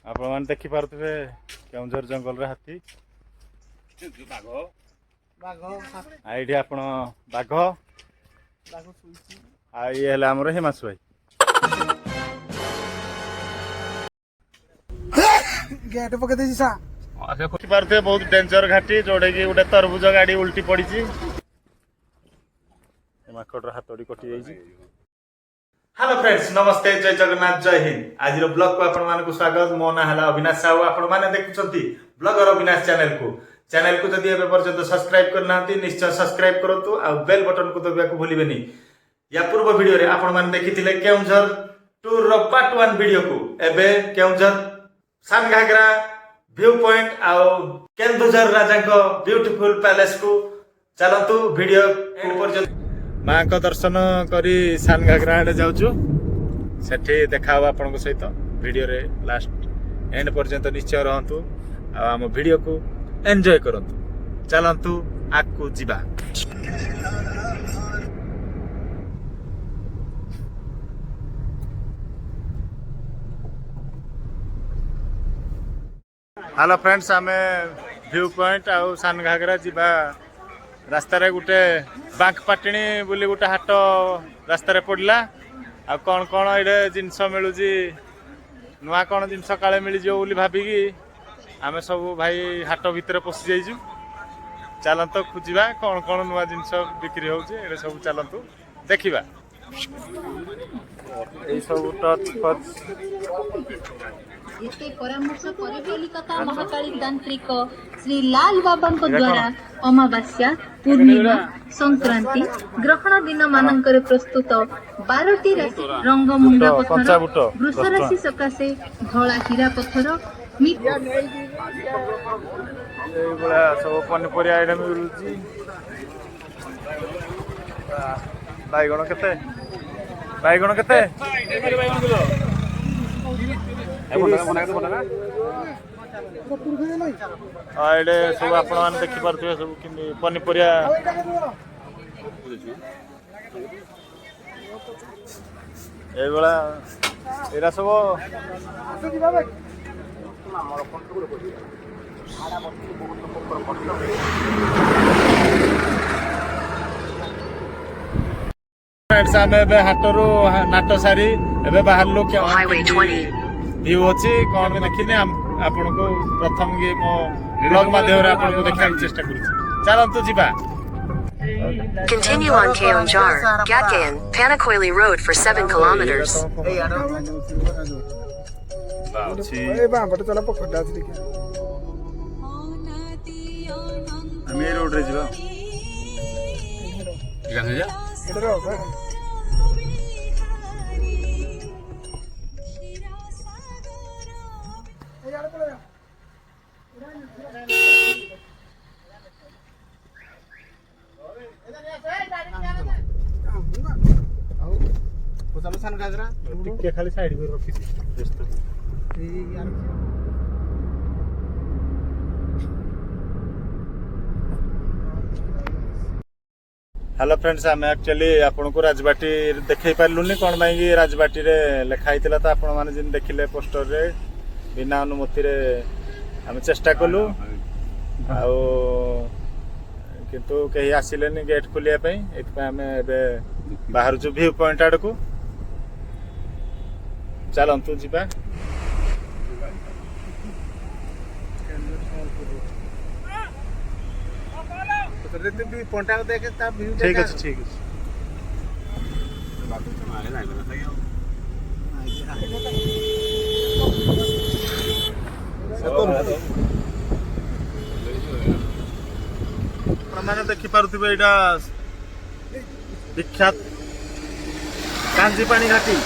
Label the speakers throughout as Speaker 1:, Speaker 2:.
Speaker 1: आपण मैंने देखी पारे केउझर जंगल रे हाथी आईटी आपण बाघ ये आमर हिमांशु भाई
Speaker 2: गेट पके देसी सा
Speaker 1: देखि पारे बहुत डेंजर घाटी जोड़े कि गोटे तरबुज गाड़ी उल्टी पड़ी माकड़ हाथड़ी कटि जाइए। हेलो फ्रेंड्स नमस्ते जय जगन्नाथ जय हिंद आज ब्लॉग को आपण मानक स्वागत मो ना है अविनाश साहू आपण माने देखुछंती ब्लॉगर अविनाश चैनल को जदि एबे पर्यंत सब्सक्राइब करनांती निश्चय सब्सक्राइब करंतु आ बेल बटन को दबिया को भूलिबेनी। या पूर्व वीडियो रे आपण माने देखिथिले केउझर टूर रो पार्ट 1 वीडियो को एबे केउझर सानघागरा व्यू पॉइंट आ केन्दुझर राजा को ब्यूटीफुल पैलेस को चलंतु वीडियो एंड पर्यंत माँ को दर्शन करी सानघागरा आड़े जाऊँ सेठी देखा आपण सहित वीडियो रे लास्ट एंड पर्यंत निश्चय रहंतु आम वीडियो को एंजॉय करंतु चलंतु आगु जीवा। हेलो फ्रेंड्स आमे व्यू पॉइंट आउ सानघागरा जीवा रास्ता रे गुटे बांक पाटिणी बोली गुटे हाट रास्ता रे पड़ला आ कौन कौन ये जिनस मिलूँ नुआ कौन जिनस काले मिल बोली भाविकी आमे सब भाई हाट भितर पशि जाइजु चलत खोजा कौन कौन नुआ जिनस बिक्री होचे सब चलतु देखा सब टच
Speaker 3: एते परामर्श परिचालिका महाकाली तांत्रिक श्री लाल बाबा द्वारा अमावास्या पूर्णिमा संक्रांति ग्रहण दिन मानकर प्रस्तुत 12टी राशि रंग मुंडा पत्थर वृष राशि सकाशे धला हीरा पत्थर
Speaker 1: सब पनीपरिया आइटम मिलुची बैगण केते ये सब आपण मैंने देखी पारे सब पनीपरिया ये सब हाटर नाट सारी बाहर व्यू अच्छी कौन देखने आपण को प्रथम ये मो ब्लॉग माध्यम आपन को देखा चेष्टा करूँ चलतु जीवा।
Speaker 4: Continue on Kenojhar, Ghati and Panakoili Road for 7 kilometers.
Speaker 1: हम ये रोड रे जीवा खाली साइड में रखी हेलो फ्रेंड्स आम एक्चुअली आपन को राजबाटी देखई पारलुनी कौन माई राजबाटी रे लिखाई तो आपण मैंने जिन देखिले पोस्टर रे बिना अनुमति रे आम चेष्टा कलु किंतु कहीं आसिलेनी गेट खोलिया आम बाहर जो व्यू पॉइंट आड़ को चलतु जीवा। ठीक अच्छे ठीक अच्छे मैंने देखी पारे यहाँ विख्यात कांजीपानी घाटी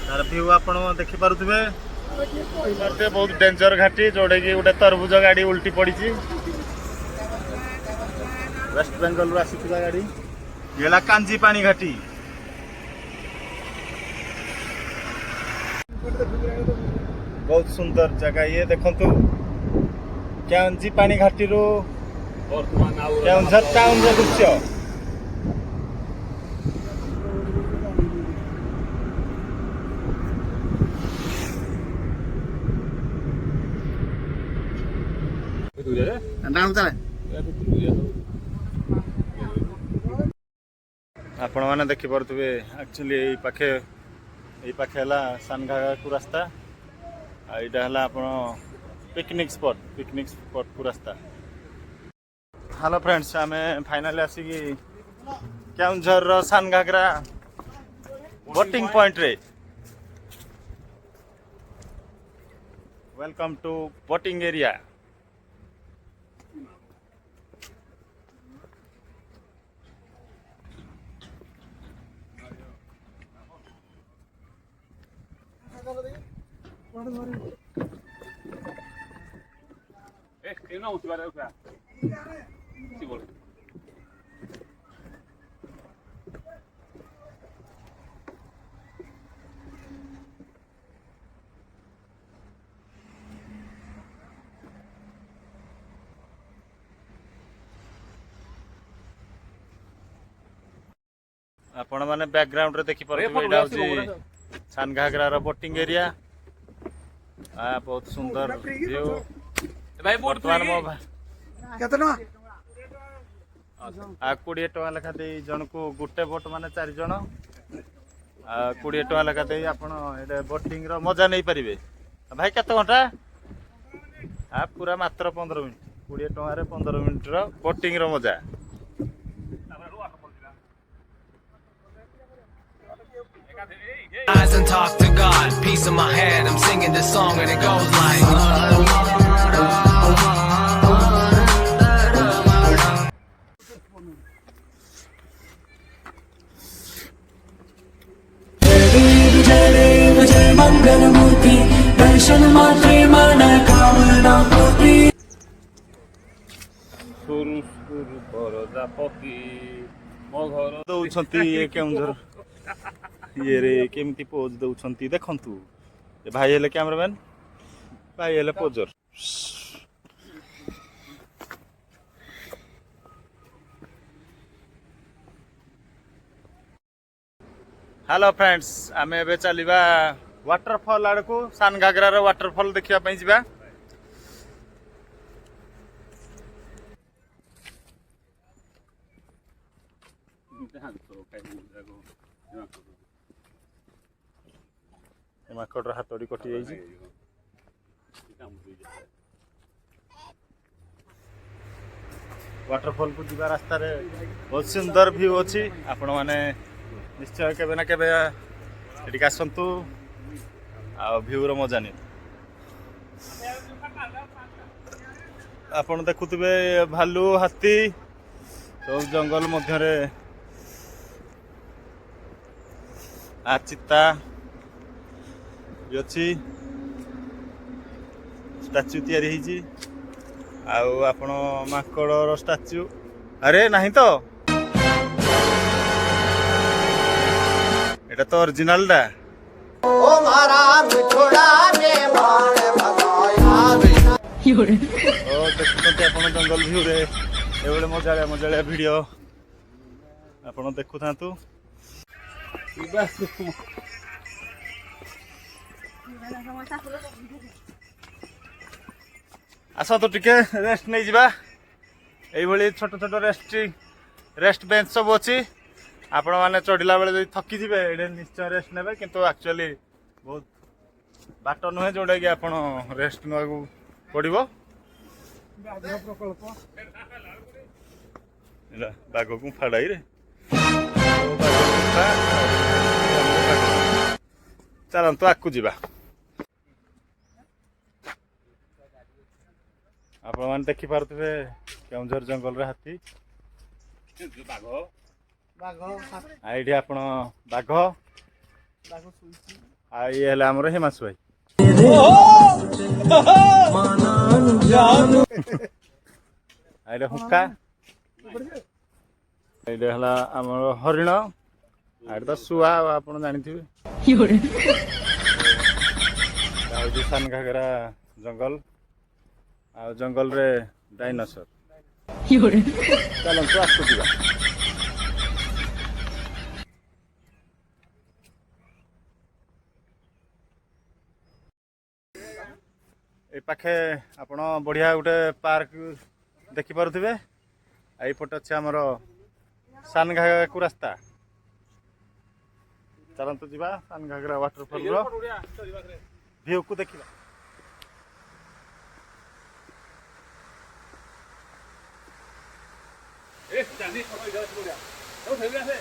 Speaker 1: तार व्यू आपण देखी पारे बहुत डेंजर घाटी जोड़े कि गोटे तरबुज गाड़ी उल्टी पड़ी वेस्ट बेंगल आसीथिला गाड़ी ये कांजीपानी घाटी बहुत सुंदर जगह ये देखंतु कांजीपानी घाटी रो केउझर टाउन रो दृश्य आपण मैंने देखिपे एक्चुअली यही पाखे है सानघागरा को रास्ता आईटा है आप पिकनिक स्पॉट को रास्ता। हेलो फ्रेंड्स आम फाइनाली आसिकी केउंझर सानघागरा बोटिंग पॉइंट रे वेलकम टू बोटिंग एरिया। आपण माने बैकग्राउंड रे देखि परबे एडा होची सानघागरा बोटिंग एरिया बहुत सुंदर व्यू भाई वर्तमान मो
Speaker 2: केते ना
Speaker 1: 20 टका लेखा दे जन को गुटे बोट माने 4 जन 20 टका लेखा दे आपण एडा बोटिंग रो मजा नै परिबे। भाई केते घंटा पूरा मात्र 15 मिनिट 20 टका रे 15 मिनिट रो बोटिंग रो मजा।
Speaker 5: Eyes and talk to God, peace in my head. I'm singing this song and it goes like.
Speaker 1: Keonjhar ये रे केमती पोज दउछंती देखंतु ए भाई हेले कैमरामैन भाई हेले पोजर। हेलो फ्रेंड्स आमे एबे चलीबा वाटरफॉल आड़ को सानघागरा रो वाटरफॉल देखिया पई जिबा। माकड़ हाथड़ी कटि जाइए वाटरफॉल को जीवा रास्ता रे बहुत सुंदर व्यू अच्छी आपण माने निश्चय केबे ना केबे एटिक आसंतु आ व्यू रो मजा नि आपण देखुतबे भालू हाथी सब जंगल मध्य रे आ चिता अच्छी स्टाच्यू तैयारी होइछि आउ आपण माकड़ स्टाच्यू अरे नहीं तो एटा तो ओरिजिनल डा ओ मारा मिठोड़ा ने मारे भगाया योरे ओ देखते आपण जंगल व्यू रे एबले मजालिया वीडियो आपण देखु थांतु आस तो टिके रेस्ट नहीं जावा ये छोट छोट रेस्ट बेंच सब अच्छी आपण मैंने चढ़ला बेले थकी थे ये निश्चय रेस्ट ने किंतु एक्चुअली बहुत बाट नुहे जोटा कि आप रेस्ट ना पड़ो बाघ को फाड़ाई रे चलतु आकु जा आपण मैंने देखी पारे केउंझर जंगल रे हाथी आईडी आपण बाघ आई हेले हमर हिमांशु भाई आईडे हुक्का आईडे हला हमर हरिण आईडे तो सुआ आपण जानिथिबे आईडे सानघागरा जंगल आ जंगल रे डायनासोर चलतु आसु जा ए पाखे आपण बढ़िया गोटे पार्क देखि पारुथिबे एई पटे अछि हमर सानघागरा को रास्ता चलंतु जीवा सानघागरा वाटरफॉल रो व्यू को देखिबा
Speaker 6: ए जानी समय इधर बढ़िया तो ठेला से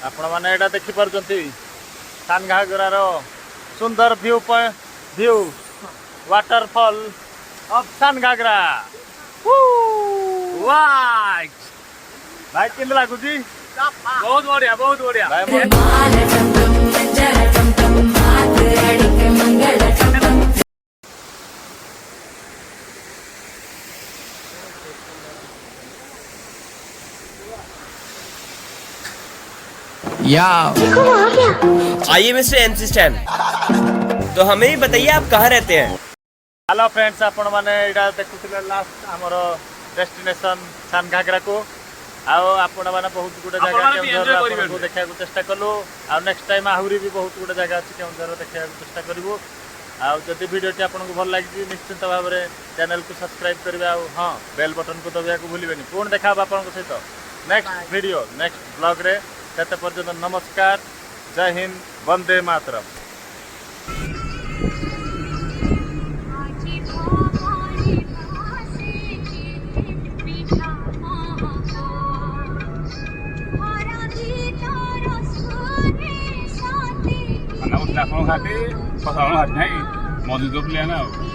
Speaker 1: आपण माने एटा देखि पारुचंती सानघागरार सुंदर व्यू वाटरफॉल ऑफ सानघागरा वाह भाई किंद लागुची
Speaker 6: बहुत बढ़िया
Speaker 1: भाई
Speaker 5: या
Speaker 7: आइए मिस्टर एमसी स्टैन, तो हमें ही बताइए आप कहाँ रहते हैं।
Speaker 1: हेलो फ्रेंड्स आपण माने एटा देखुथिले लास्ट हमर डेस्टिनेशन सानघागरा को आपण माने बहुत गुडे जगह केउंझर को देखा को चेष्टा कलु आ नेक्स्ट टाइम आहुरी भी बहुत गुडे जगह अछि केउंझर देखा को चेष्टा करबो आ जदि वीडियो टी आपन को भल लागि निश्चित भाव में चैनल को सब्सक्राइब करबे आ हां बेल बटन को दबिया को भूलिबेनी पुन देखा आपन को सहित नेक्स्ट वीडियो नेक्स्ट ब्लॉग रे तते पर्यंत नमस्कार जय हिंद वंदे मातरम।
Speaker 6: घाटी पसारण घाटी नहीं मौजूद प्लेन है।